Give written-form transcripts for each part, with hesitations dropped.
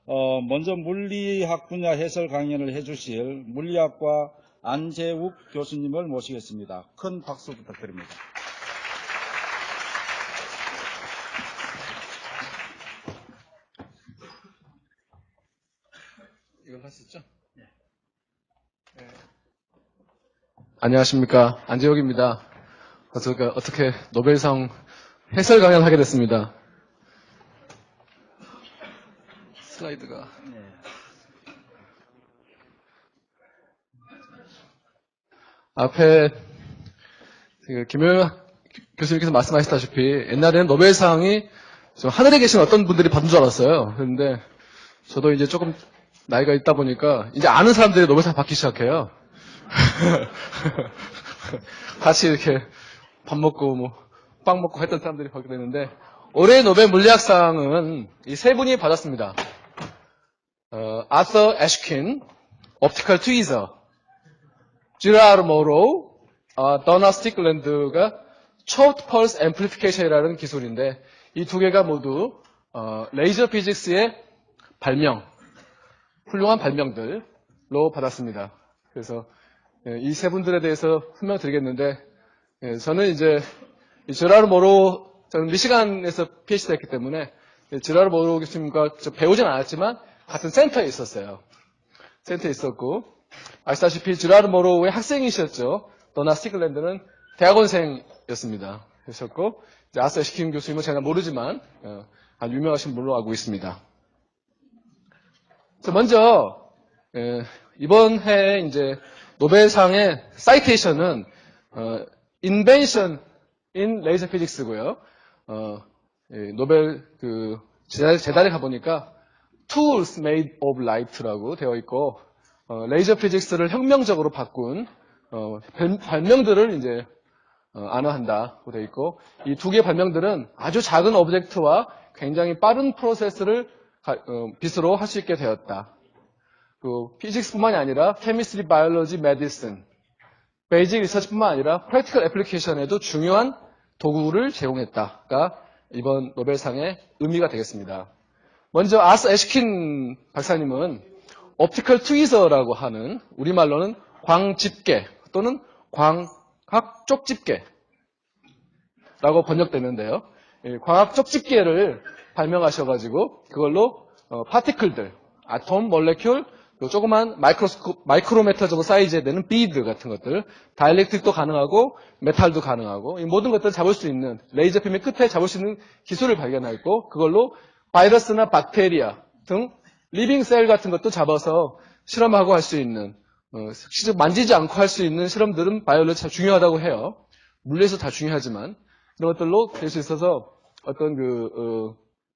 먼저 물리학 분야 해설 강연을 해주실 물리학과 안재욱 교수님을 모시겠습니다. 큰 박수 부탁드립니다. 이걸 할 수 있죠? 네. 안녕하십니까. 안재욱입니다. 제가 어떻게 노벨상 해설 강연을 하게 됐습니다. 슬라이드가. 앞에 김효영 교수님께서 말씀하셨다시피 옛날에는 노벨상이 좀 하늘에 계신 어떤 분들이 받은 줄 알았어요. 그런데 저도 이제 조금 나이가 있다 보니까 이제 아는 사람들이 노벨상 받기 시작해요. 같이 이렇게 밥 먹고 빵 먹고 했던 사람들이 받게 되는데 올해 노벨 물리학상은 이 세 분이 받았습니다. 아서 애쉬킨, 옵티컬 트위저, 지라르 모로우, 더나 스티클랜드가 초트 펄스 앰플리피케이션이라는 기술인데 이 두 개가 모두 레이저 피직스의 발명, 훌륭한 발명들로 받았습니다. 그래서 이 세 분들에 대해서 설명드리겠는데 저는 이제 지라르 모로우, 저는 미시간에서 PhD 했기 때문에 지라르 모로우 교수님과 배우진 않았지만 같은 센터에 있었어요. 센터에 있었고 아시다시피 지라르 모로우의 학생이셨죠. 더나 스티클랜드는 대학원생이었습니다. 그러셨고 아서 애쉬킨 교수님은 제가 모르지만 아주 유명하신 분으로 알고 있습니다. 먼저 이번 해 이제 노벨상의 사이테이션은 Invention in Laser Physics고요. 노벨 재단에 가보니까 Tools Made of Light라고 되어 있고 레이저 피직스를 혁명적으로 바꾼 발명들을 이제 안화한다고 되어 있고 이 두 개의 발명들은 아주 작은 오브젝트와 굉장히 빠른 프로세스를 빛으로 할 수 있게 되었다. 피직스뿐만이 아니라 케미스트리, 바이올로지, 메디슨, 베이직 리서치뿐만 아니라 프랙티컬 애플리케이션에도 중요한 도구를 제공했다가 이번 노벨상의 의미가 되겠습니다. 먼저 아서 애쉬킨 박사님은 옵티컬 트위저라고 하는 우리말로는 광집게 또는 광학 쪽집게라고 번역되는데요. 광학 쪽집게를 발명하셔가지고 그걸로 파티클들, 아톰, 몰레큘, 조그만 마이크로메터 정도 사이즈에 되는 비드 같은 것들, 다이렉트릭도 가능하고 메탈도 가능하고 이 모든 것들을 잡을 수 있는 레이저 빔의 끝에 잡을 수 있는 기술을 발견했고 그걸로 바이러스나 박테리아 등 리빙 셀 같은 것도 잡아서 실험하고 할 수 있는 실제 만지지 않고 할 수 있는 실험들은 바이올로지 참 중요하다고 해요. 물리에서 다 중요하지만 그런 것들로 될 수 있어서 어떤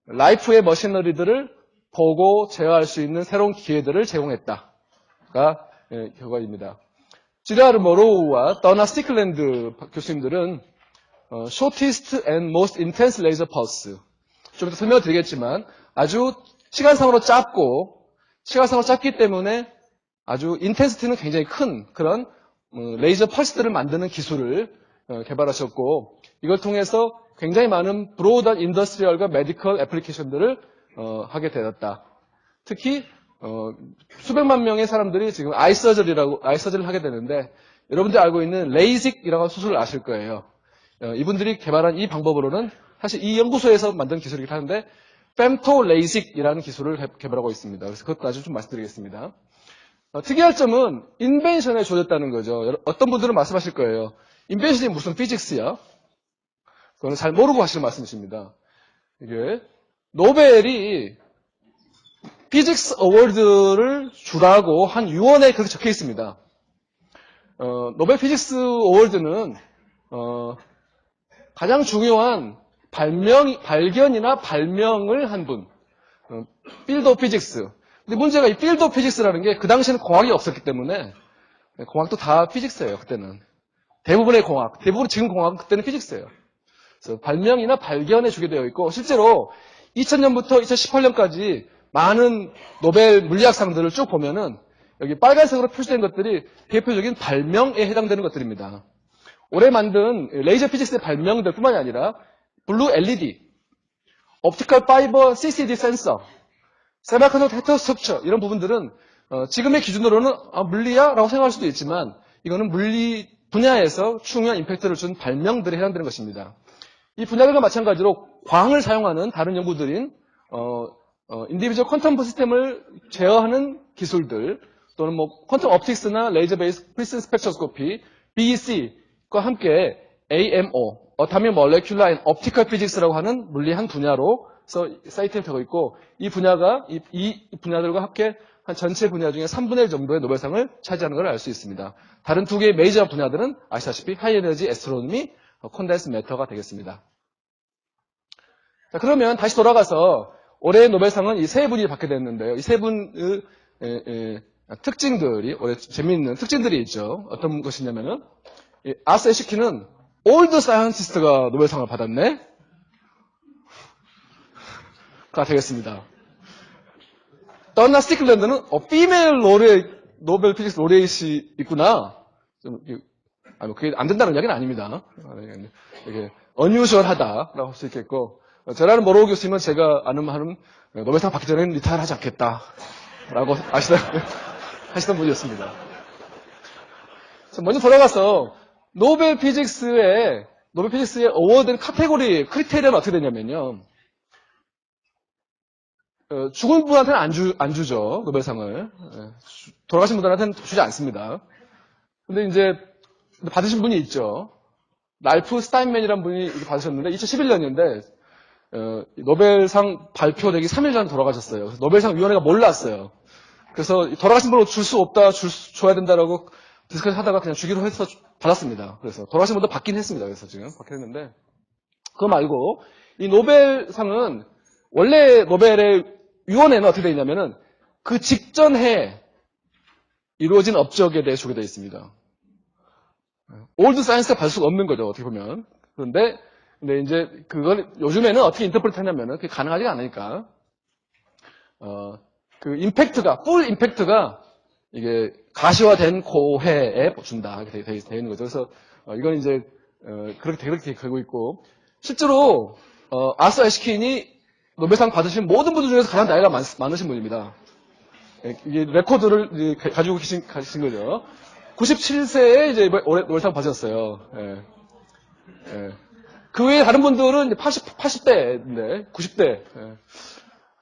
라이프의 머시너리들을 보고 제어할 수 있는 새로운 기회들을 제공했다가 결과입니다. 지라르 모로우와 더나 스티클랜드 교수님들은 Shortest and Most Intense Laser Pulse 좀 더 설명을 드리겠지만 아주 시간상으로 짧기 때문에 아주 인텐시티는 굉장히 큰 그런 레이저 펄스들을 만드는 기술을 개발하셨고 이걸 통해서 굉장히 많은 브로드 인더스트리얼과 메디컬 애플리케이션들을 하게 되었다. 특히 수백만 명의 사람들이 지금 아이 서저리를 하게 되는데 여러분들이 알고 있는 레이직이라고 하는 수술을 아실 거예요. 이분들이 개발한 이 방법으로는 사실 이 연구소에서 만든 기술이긴 한데 femto LASIK이라는 기술을 개발하고 있습니다. 그래서 그것도 나중에 좀 말씀드리겠습니다. 특이할 점은 인벤션에 조졌다는 거죠. 어떤 분들은 말씀하실 거예요. 인벤션이 무슨 피직스야? 그건 잘 모르고 하시는 말씀이십니다. 이게 노벨이 피직스 어워드를 주라고 한 유언에 그렇게 적혀 있습니다. 노벨 피직스 어워드는 가장 중요한 발견이나 발명을 한 분, 필드 오브 피직스. 근데 문제가 이 필드 오브 피직스라는 게 그 당시에는 공학이 없었기 때문에 공학도 다 피직스예요. 그때는 대부분의 공학, 지금 공학은 그때는 피직스예요. 그래서 발명이나 발견에 주게 되어 있고 실제로 2000년부터 2018년까지 많은 노벨 물리학상들을 쭉 보면은 여기 빨간색으로 표시된 것들이 대표적인 발명에 해당되는 것들입니다. 올해 만든 레이저 피직스의 발명들 뿐만이 아니라 블루 LED, 옵티컬 파이버 CCD 센서, 세미컨덕터 헤테로스트럭처 이런 부분들은 지금의 기준으로는 물리야? 라고 생각할 수도 있지만 이거는 물리 분야에서 중요한 임팩트를 준 발명들에 해당되는 것입니다. 이 분야들과 마찬가지로 광을 사용하는 다른 연구들인 인디비주얼 퀀텀 시스템을 제어하는 기술들 또는 뭐 퀀텀 옵틱스나 레이저 베이스 프리시전 스펙트로스코피 BEC과 함께 AMO 어타믹 몰레큘러 앤 옵티컬 피직스라고 하는 물리 한 분야로서 사이트에 되고 있고 이 분야가 이 분야들과 함께 한 전체 분야 중에 3분의 1 정도의 노벨상을 차지하는 걸 알 수 있습니다. 다른 두 개의 메이저 분야들은 아시다시피 하이 에너지 애스트로노미, 콘덴스 매터가 되겠습니다. 자, 그러면 다시 돌아가서 올해의 노벨상은 이 세 분이 받게 됐는데요. 이 세 분의 특징들이 올해 재미있는 특징들이 있죠. 어떤 것이냐면은 아서 에시키는 올드 사이언티스트가 노벨상을 받았네? 가 되겠습니다. 더나 스티클랜드는 피메일 노벨 피직스 로레이시 있구나. 그게 안 된다는 이야기는 아닙니다. 이게 unusual하다라고 할 수 있겠고, 저라는 모로우 교수님은 제가 아는 한은 노벨상 받기 전에는 리타이어 하지 않겠다라고 하시던 분이었습니다. 먼저 돌아가서 노벨 피직스의 어워드 카테고리 크리테리어는 어떻게 되냐면요. 죽은 분한테는 안 주죠, 노벨상을. 돌아가신 분들한테는 주지 않습니다. 근데 이제, 받으신 분이 있죠. 랄프 스타인맨이라는 분이 받으셨는데, 2011년인데, 노벨상 발표되기 3일 전에 돌아가셨어요. 그래서 노벨상 위원회가 몰랐어요. 그래서 돌아가신 분을 줄 수 없다, 줘야 된다라고 디스커션 하다가 그냥 주기로 해서 받았습니다. 그래서 돌아가신 분도 받긴 했습니다. 그래서 지금 받긴 했는데, 그거 말고, 이 노벨상은 원래 노벨의 위원회는 어떻게 되어 있냐면은 그 직전 해에 이루어진 업적에 대해 주게 되어 있습니다. 올드 사이언스가 받을 수가 없는 거죠, 어떻게 보면. 근데 이제 그걸 요즘에는 어떻게 인터프레트 하냐면은 그게 가능하지가 않으니까 그 임팩트가 풀 임팩트가 이게 가시화된 고해에 준다 이렇게 되어 있는 거죠. 그래서 이건 이제 그렇게 되고 있고 실제로 아서 에시킨이 노벨상 받으신 모든 분들 중에서 가장 나이가 많으신 분입니다. 이게 레코드를 가지고 계신 거죠. 97세에 이제 올해 노벨상 받으셨어요. 그 외에 다른 분들은 이제 80대인데, 90대.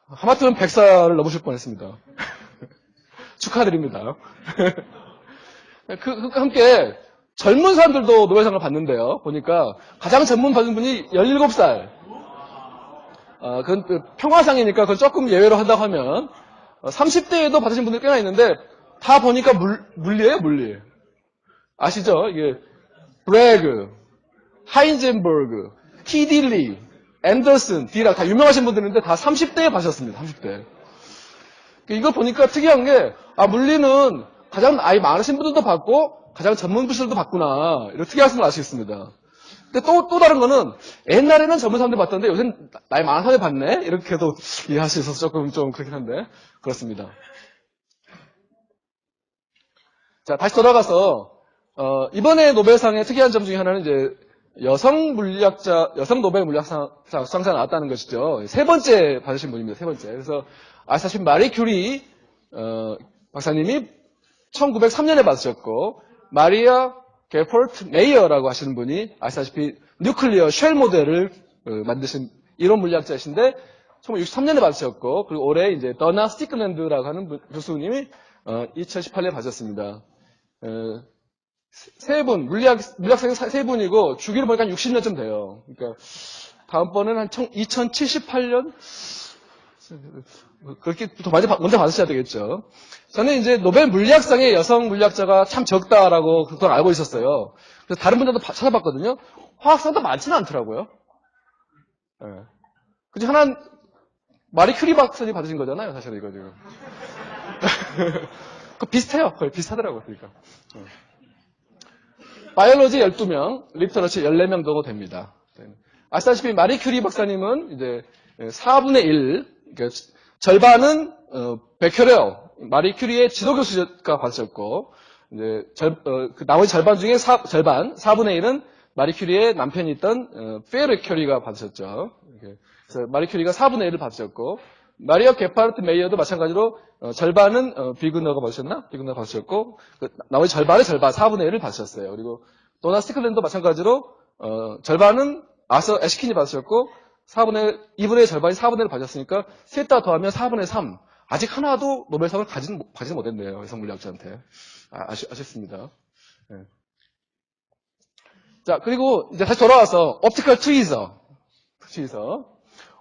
하마터면 100살을 넘으실 뻔 했습니다. 축하드립니다. 함께 젊은 사람들도 노벨상을 받는데요. 보니까 가장 젊은 받은 분이 17살. 그건 평화상이니까 그건 조금 예외로 한다고 하면 30대에도 받으신 분들 꽤나 있는데 다 보니까 물리예요, 물리. 아시죠? 이게 브래그, 하인젠버그, 티딜리, 앤더슨, 디락 다 유명하신 분들인데 다 30대에 받으셨습니다. 30대. 이거 보니까 특이한 게 물리는 가장 나이 많으신 분들도 받고 가장 젊은 분들도 받구나. 이런 특이한 것을 알 수 있습니다. 근데 또 다른 거는 옛날에는 젊은 사람들 봤던데 요새는 나이 많은 사람들 봤네? 이렇게도 이해할 수 있어서 조금 좀 그렇긴 한데 그렇습니다. 자, 다시 돌아가서 이번에 노벨상의 특이한 점 중에 하나는 이제 여성 노벨 물리학상 수상자 나왔다는 것이죠. 세 번째 받으신 분입니다. 세 번째. 그래서 아시다시피 마리 큐리 박사님이 1903년에 받으셨고 마리아 게포르트 메이어라고 하시는 분이 아시다시피 뉴클리어 쉘 모델을 만드신 이론 물리학자이신데 1963년에 받으셨고 그리고 올해 이제 더나 스티클랜드라고 하는 교수님이 2018년에 받으셨습니다. 세 분, 물리학생이 세 분이고 주기로 보니까 60년쯤 돼요. 그러니까 다음번에는 한 2078년 그렇게 더 먼저 받으셔야 되겠죠. 저는 이제 노벨 물리학상에 여성 물리학자가 참 적다라고 그걸 알고 있었어요. 그래서 다른 분들도 찾아봤거든요. 화학상도 많지는 않더라고요. 네. 그중 하나는 마리 큐리 박사님 받으신 거잖아요, 사실 이거 지금. 그 비슷해요. 거의 비슷하더라고요, 그러니까. 바이올로지 12명, 리터러치 14명 정도 됩니다. 아시다시피 마리 큐리 박사님은 이제 4분의 1, 그러니까 절반은 베케레오, 마리 큐리의 지도교수가 받으셨고, 이제 나머지 절반 중에 4분의 1은 마리 큐리의 남편이 있던 피에르 큐리가 받으셨죠. 그래서 마리 큐리가 4분의 1을 받으셨고, 마리아 게파르트 메이어도 마찬가지로 절반은 비그너가 받으셨나? 비그너가 받으셨고 나머지 절반의 절반 4분의 1을 받으셨어요. 그리고 도나 스티클랜도 마찬가지로 절반은 아서 애시킨이 받으셨고 2분의 1 절반이 4분의 1을 받으셨으니까 셋 다 더하면 4분의 3. 아직 하나도 노벨상을 가지지 못했네요. 여성 물리학자한테. 아쉽습니다. 네. 자, 그리고 이제 다시 돌아와서 옵티컬 트위저.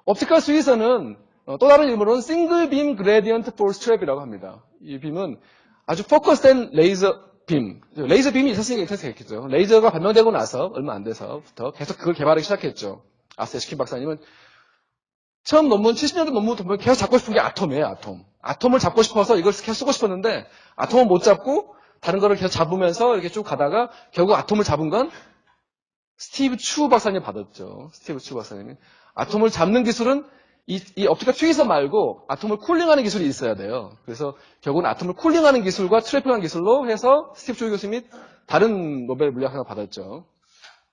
옵티컬 트위저는 또 다른 이름으로는 싱글 빔 그레디언트 포스 트랩이라고 합니다. 이 빔은 아주 포커스된 레이저 빔. 레이저 빔이 있었으니까 인터넷했겠죠. 레이저가 발명되고 나서 얼마 안 돼서부터 계속 그걸 개발하기 시작했죠. 아스 에시킨 박사님은 처음 논문, 70년대 논문 보면 계속 잡고 싶은 게 아톰이에요, 아톰. 아톰을 잡고 싶어서 이걸 계속 쓰고 싶었는데, 아톰은 못 잡고, 다른 거를 계속 잡으면서 이렇게 쭉 가다가, 결국 아톰을 잡은 건 스티브 추 박사님 받았죠. 스티브 추 박사님이. 아톰을 잡는 기술은 이 옵티컬 트위저 말고 아톰을 쿨링하는 기술이 있어야 돼요. 그래서 결국은 아톰을 쿨링하는 기술과 트래핑하는 기술로 해서 스티브 추 교수님이 다른 노벨 물리학상을 받았죠.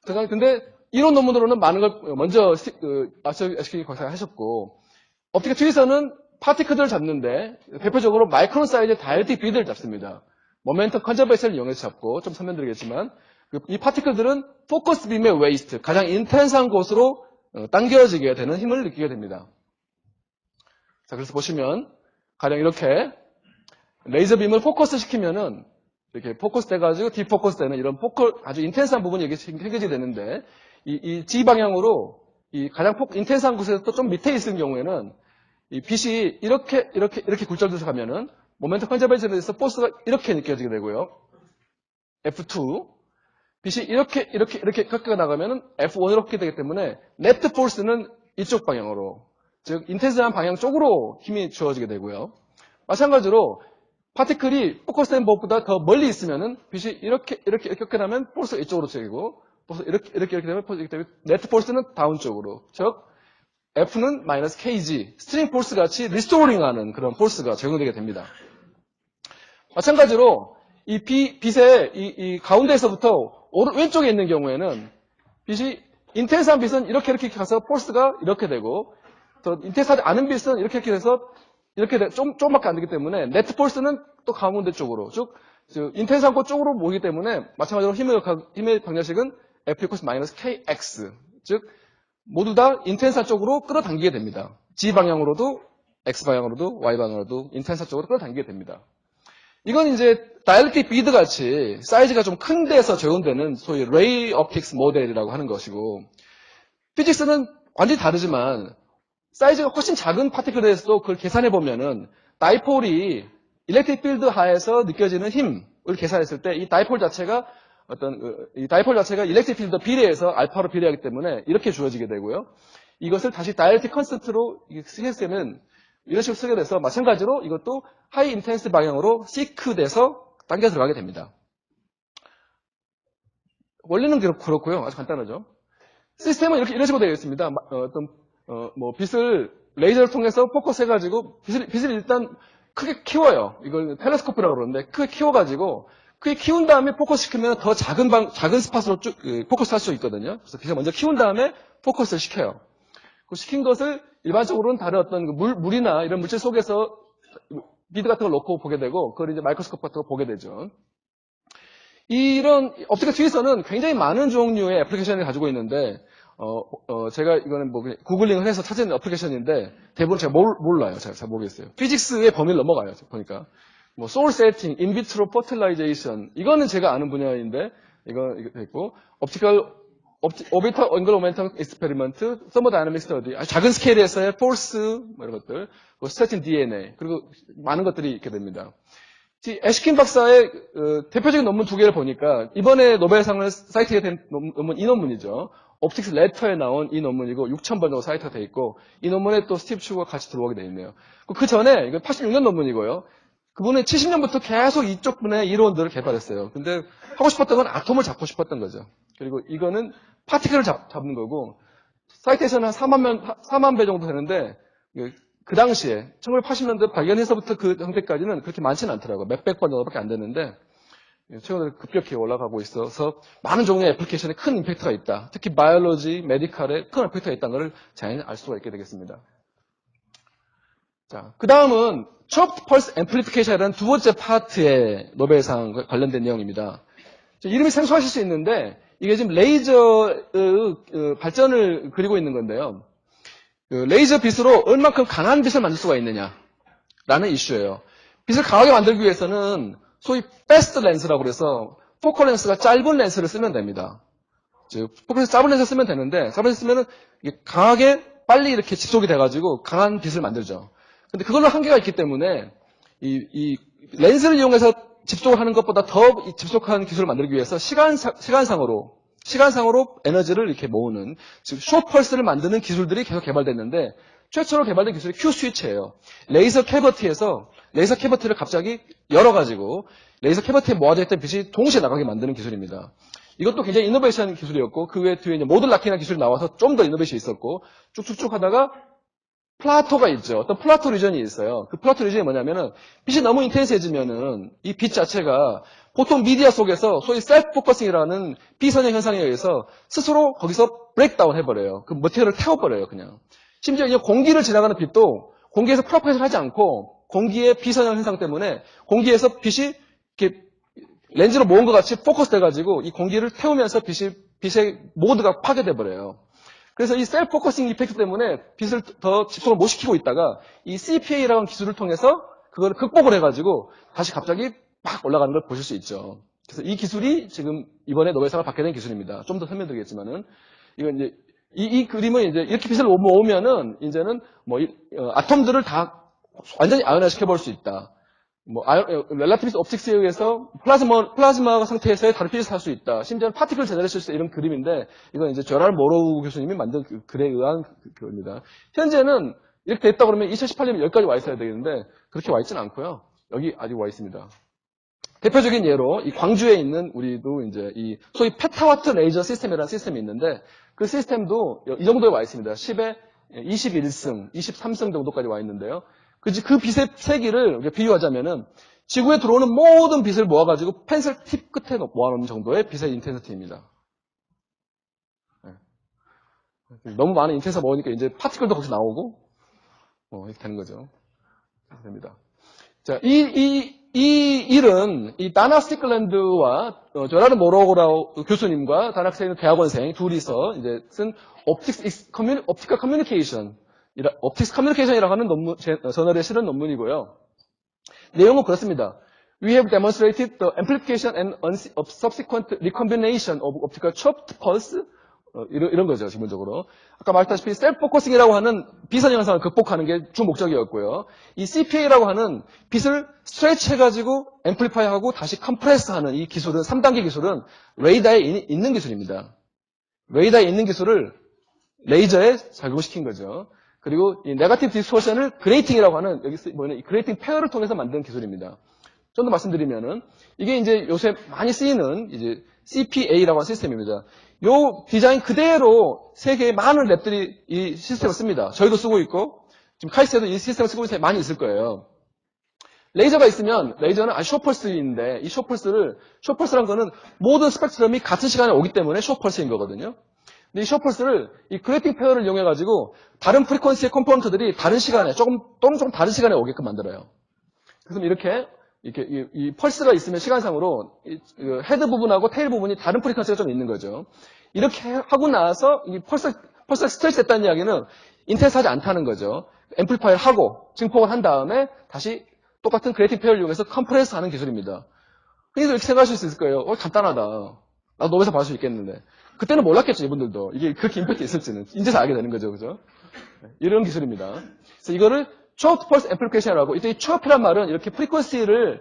근데 이론 논문으로는 많은 걸 먼저 에시킨 박사가 하셨고, 옵티컬 트위저는 파티클들을 잡는데 대표적으로 마이크론 사이즈의 다이렉틱 비드를 잡습니다. 모멘텀 컨저베이션을 이용해서 잡고 좀 설명드리겠지만 이 파티클들은 포커스 빔의 웨이스트, 가장 인텐스한 곳으로 당겨지게 되는 힘을 느끼게 됩니다. 자, 그래서 보시면 가령 이렇게 레이저 빔을 포커스 시키면은 이렇게 포커스 돼가지고 디포커스 되는 이런 아주 인텐스한 부분이 여기 생겨지게 되는데 이 G 방향으로 이 가장 인텐스한 곳에서 또 좀 밑에 있는 경우에는 이 빛이 이렇게 굴절돼서 가면은 모멘텀 컨저베이션에 대해서 포스가 이렇게 느껴지게 되고요. F2 빛이 이렇게 꺾여 나가면은 F1으로 꺾게 되기 때문에 네트 포스는 이쪽 방향으로, 즉 인텐스한 방향 쪽으로 힘이 주어지게 되고요. 마찬가지로 파티클이 포커스된 법보다 더 멀리 있으면은 빛이 이렇게 꺾여 나면 포스가 이쪽으로 쳐지고, 포스 이렇게 되면 포스 이렇게 되면 네트 포스는 다운 쪽으로, 즉 F는 마이너스 KG, 스트링 포스 같이 리스토링하는 그런 포스가 적용되게 됩니다. 마찬가지로 이 빛의 이 가운데에서부터 왼쪽에 있는 경우에는 빛이 인텐스한 빛은 이렇게 가서 포스가 이렇게 되고, 더 인텐스하지 않은 빛은 이렇게 돼서 조금밖에 안 되기 때문에 네트 포스는 또 가운데 쪽으로, 즉 인텐스한 곳 쪽으로 모이기 때문에 마찬가지로 힘의 방정식은 F equals 마이너스 KX, 즉 모두 다 인텐스한 쪽으로 끌어당기게 됩니다. G 방향으로도 X 방향으로도 Y 방향으로도 인텐스한 쪽으로 끌어당기게 됩니다. 이건 이제 다이렉틱 비드 같이 사이즈가 좀 큰 데서 적용되는 소위 레이 옵틱스 모델이라고 하는 것이고, 피직스는 완전히 다르지만 사이즈가 훨씬 작은 파티클에서도 그걸 계산해 보면은 다이폴이 일렉트릭 필드 하에서 느껴지는 힘을 계산했을 때 이 다이폴 자체가 일렉트릭 필드 비례해서 알파로 비례하기 때문에 이렇게 주어지게 되고요. 이것을 다시 다이렉틱 컨스턴트로 쓰겠으면 이런 식으로 쓰게 돼서 마찬가지로 이것도 하이 인텐스 방향으로 시크 돼서 당겨 들어가게 됩니다. 원리는 그렇고요. 아주 간단하죠. 시스템은 이런 식으로 되어 있습니다. 빛을 레이저를 통해서 포커스 해가지고 빛을 일단 크게 키워요. 이걸 텔레스코프라고 그러는데 크게 키워가지고 크게 키운 다음에 포커스 시키면 더 작은 스팟으로 쭉 포커스 할 수 있거든요. 그래서 빛을 먼저 키운 다음에 포커스를 시켜요. 그 시킨 것을 일반적으로는 다른 어떤 물이나 이런 물질 속에서 비드 같은 걸 놓고 보게 되고, 그걸 이제 마이크로스코프 같은 거 보게 되죠. 이런 옵티컬 트위저는 굉장히 많은 종류의 애플리케이션을 가지고 있는데, 제가 이거는 구글링을 해서 찾은 애플리케이션인데, 대부분 제가 몰라요. 제가 잘 모르겠어요. 피직스의 범위를 넘어가요. 보니까. 소울 세팅, 인비트로 퍼틸라이제이션, 이거는 제가 아는 분야인데, 이거 있고, 오비터 앵글 모멘텀 익스페리먼트, 서머다이내믹 스터디, 작은 스케일에서의 포스, 이런 것들, 스트레칭 DNA, 그리고 많은 것들이 있게 됩니다. 애시킨 박사의 대표적인 논문 두 개를 보니까 이번에 노벨상을 사이트에 된 논문 이 논문이죠. 옵틱스 레터에 나온 이 논문이고 6,000번 정도 사이트가 돼 있고, 이 논문에 또 스티브 추가 같이 들어오게 돼 있네요. 그 전에 이거 86년 논문이고요. 그분은 70년부터 계속 이쪽 분야의 이론들을 개발했어요. 근데 하고 싶었던 건 아톰을 잡고 싶었던 거죠. 그리고 이거는 파티클을 잡는 거고, 사이트에서는 한 4만 배 정도 되는데, 그 당시에 1980년대 발견해서부터 그 형태까지는 그렇게 많지는 않더라고요. 몇백 번 정도밖에 안 되는데 최근에 급격히 올라가고 있어서 많은 종류의 애플리케이션에 큰 임팩트가 있다. 특히 바이올로지, 메디칼에 큰 임팩트가 있다는 것을 잘 알 수가 있게 되겠습니다. 자, 그 다음은 chopped pulse amplification이라는 두 번째 파트의 노벨상 관련된 내용입니다. 이름이 생소하실 수 있는데 이게 지금 레이저 발전을 그리고 있는 건데요. 레이저 빛으로 얼만큼 강한 빛을 만들 수가 있느냐라는 이슈예요. 빛을 강하게 만들기 위해서는 소위 fast 렌스라고 그래서 포컬 렌스가 짧은 렌스를 쓰면 됩니다. 즉 포컬 렌스 짧은 렌스를 쓰면 되는데 짧은 렌스 쓰면은 이게 강하게 빨리 이렇게 집속이 돼가지고 강한 빛을 만들죠. 근데 그걸로 한계가 있기 때문에 이 렌즈를 이용해서 집속을 하는 것보다 더 집속한 기술을 만들기 위해서 시간상으로 에너지를 이렇게 모으는, 즉 숏펄스를 만드는 기술들이 계속 개발됐는데 최초로 개발된 기술이 Q 스위치예요. 레이저 캐버티를 갑자기 열어가지고 레이저 캐버티에 모아져 있던 빛이 동시에 나가게 만드는 기술입니다. 이것도 굉장히 이노베이션 기술이었고 그 외에 뒤에 이제 모듈 락킹이라는 기술이 나와서 좀 더 이노베이션이 있었고 쭉쭉쭉 하다가 플라토가 있죠. 어떤 플라토 리전이 있어요. 그 플라토 리전이 뭐냐면은 빛이 너무 인텐스해지면은 이 빛 자체가 보통 미디어 속에서 소위 셀프 포커싱이라는 비선형 현상에 의해서 스스로 거기서 브레이크다운 해버려요. 그 머티리얼을 태워버려요, 그냥. 심지어 이제 공기를 지나가는 빛도 공기에서 프로파게이션을 하지 않고 공기의 비선형 현상 때문에 공기에서 빛이 이렇게 렌즈로 모은 것 같이 포커스 돼가지고 이 공기를 태우면서 빛의 모드가 파괴돼버려요. 그래서 이 셀프 포커싱 이펙트 때문에 빛을 더 집중을 못 시키고 있다가 이 CPA라는 기술을 통해서 그걸 극복을 해가지고 다시 갑자기 막 올라가는 걸 보실 수 있죠. 그래서 이 기술이 지금 이번에 노벨상을 받게 된 기술입니다. 좀 더 설명드리겠지만은 이건 이제 이 그림은 이제 이렇게 빛을 모으면은 이제는 아톰들을 다 완전히 아연화 시켜볼 수 있다. 렐라티비스트 옵틱스에 의해서 플라즈마 상태에서의 다른 빛을 살 수 있다. 심지어는 파티클 제너레이션 수 있다. 이런 그림인데, 이건 이제 제랄 모로우 교수님이 만든 글에 의한 그겁니다. 현재는 이렇게 됐다 그러면 2018년에 여기까지 와 있어야 되겠는데, 그렇게 와 있지는 않고요. 여기 아직 와 있습니다. 대표적인 예로, 이 광주에 있는 우리도 이제 이 소위 페타와트 레이저 시스템이라는 시스템이 있는데, 그 시스템도 이 정도에 와 있습니다. 10에 21승, 23승 정도까지 와 있는데요. 그 빛의 세기를 비유하자면은 지구에 들어오는 모든 빛을 모아가지고 펜슬 팁 끝에 모아놓는 정도의 빛의 인텐시티입니다. 너무 많은 인텐시티가 모으니까 이제 파티클도 거기서 나오고 이렇게 되는 거죠. 됩니다. 자, 이 일은 이 다나 스티클랜드와 제라르 모로우 교수님과 다나스테인 대학원생 둘이서 이제 쓴 옵티컬 커뮤니케이션이라고 하는 저널에 실은 논문이고요. 내용은 그렇습니다. We have demonstrated the amplification and subsequent recombination of optical chopped pulse. 이런 거죠, 기본적으로. 아까 말했다시피 셀프 포커싱이라고 하는 비선 현상을 극복하는 게 주 목적이었고요. 이 CPA라고 하는 빛을 스트레치 해가지고 앰플리파이하고 다시 컴프레스하는 이 기술은 3단계 기술은 레이더에 있는 기술입니다. 레이더에 있는 기술을 레이저에 적용시킨 거죠. 그리고 이 네거티브 디스토션을 그레이팅이라고 하는 여기 보이는 이 그레이팅 페어를 통해서 만든 기술입니다. 좀 더 말씀드리면은 이게 이제 요새 많이 쓰이는 이제 CPA라고 하는 시스템입니다. 요 디자인 그대로 세계의 많은 랩들이 이 시스템을 씁니다. 저희도 쓰고 있고 지금 카이스트에도 이 시스템을 쓰고 있는 사람이 많이 있을 거예요. 레이저가 있으면 레이저는 숏펄스인데 이 숏펄스란 거는 모든 스펙트럼이 같은 시간에 오기 때문에 숏펄스인 거거든요. 근데 이 숏펄스를 이 그레이팅 페어를 이용해 가지고 다른 프리퀀시의 컴포넌트들이 다른 시간에 조금 다른 시간에 오게끔 만들어요. 그래서 이렇게 이 펄스가 있으면 시간상으로 헤드 부분하고 테일 부분이 다른 프리퀀시가 좀 있는 거죠. 이렇게 하고 나서 이 펄스가 스트레치 됐다는 이야기는 인텐스하지 않다는 거죠. 앰플리파이를 하고 증폭을 한 다음에 다시 똑같은 그레이팅 페어를 이용해서 컴프레스 하는 기술입니다. 그래서 이렇게 생각하실 수 있을 거예요. 간단하다. 나도 노벨상 받을 수 있겠는데. 그때는 몰랐겠죠, 이분들도. 이게 그렇게 임팩트 있을지는. 이제서 알게 되는 거죠, 그죠? 이런 기술입니다. 그래서 이거를 chopped pulse amplification이라고, 이때 이 chopp이란 말은 이렇게 프리퀀시를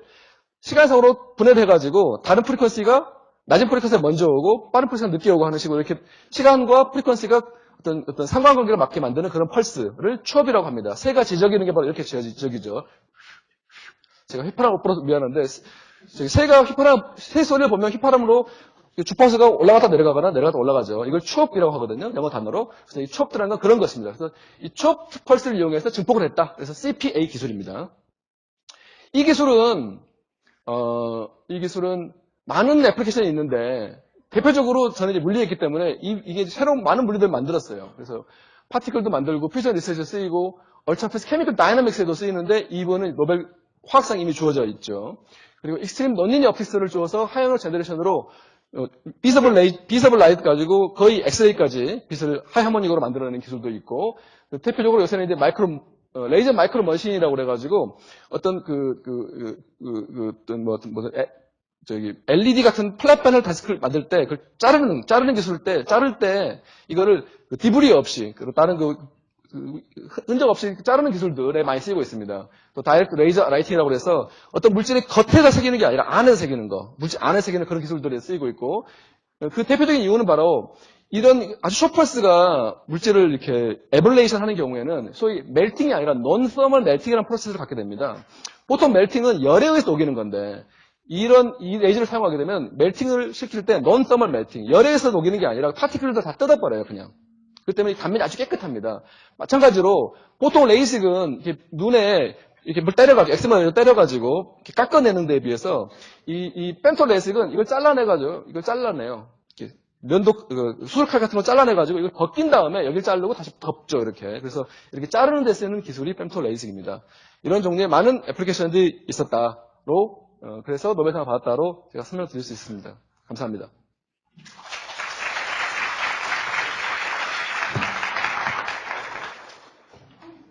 시간상으로 분해해가지고 다른 프리퀀시가 낮은 프리퀀시가 먼저 오고 빠른 프리퀀시가 늦게 오고 하는 식으로 이렇게 시간과 프리퀀시가 어떤 상관관계를 맞게 만드는 그런 펄스를 chop이라고 합니다. 새가 지저귀는 게 바로 이렇게 지저귀죠. 제가 휘파람 못 불어서 미안한데, 새가 새 소리를 보면 휘파람으로 주파수가 올라갔다 내려가거나 내려갔다 올라가죠. 이걸 chop이라고 하거든요. 영어 단어로. 그래서 이 chop이라는 건 그런 것입니다. 그래서 이 chop 펄스를 이용해서 증폭을 했다. 그래서 CPA 기술입니다. 이 기술은 많은 애플리케이션이 있는데 대표적으로 저는 이제 물리에 있기 때문에 이게 새로운 많은 물리들을 만들었어요. 그래서 파티클도 만들고 퓨전 리서치에 쓰이고 얼트라패스 케미컬 다이나믹스에도 쓰이는데 이번은 노벨 화학상이 이미 주어져 있죠. 그리고 익스트림 넌리니어 어피스를 주어서 하이어너 제너레이션으로 비서블 라이트 가지고 거의 엑스레이까지 빛을 하이하모닉으로 만들어내는 기술도 있고, 대표적으로 요새는 이제 레이저 마이크로 머신이라고 그래가지고 어떤 LED 같은 플랫 패널 데스크를 만들 때 그 자르는 기술 때 자를 때 이거를 디브리 없이 다른 흔적 없이 자르는 기술들에 많이 쓰이고 있습니다. 또 다이렉트 레이저 라이팅이라고 해서 어떤 물질의 겉에다 새기는 게 아니라 안에 새기는 거, 물질 안에 새기는 그런 기술들이 쓰이고 있고, 그 대표적인 이유는 바로 이런 아주 숏펄스가 물질을 이렇게 에블레이션 하는 경우에는 소위 멜팅이 아니라 논서멀 멜팅이라는 프로세스를 갖게 됩니다. 보통 멜팅은 열에 의해서 녹이는 건데 이 레이저를 사용하게 되면 멜팅을 시킬 때 논서멀 멜팅, 열에 의해서 녹이는 게 아니라 파티클들을 다 뜯어버려요, 그냥. 그렇기 때문에 단면이 아주 깨끗합니다. 마찬가지로 보통 레이식은 이렇게 눈에 이렇게 물 때려가지고, 엑스만을 때려가지고 이렇게 깎아내는 데에 비해서 이 펜톨 레이식은 이걸 잘라내요. 이렇게 수술칼 같은 거 잘라내가지고 이걸 벗긴 다음에 여기를 자르고 다시 덮죠, 이렇게. 그래서 이렇게 자르는 데 쓰는 기술이 펜톨 레이식입니다. 이런 종류의 많은 애플리케이션들이 있었다로, 그래서 노벨상을 받았다로 제가 설명드릴 수 있습니다. 감사합니다.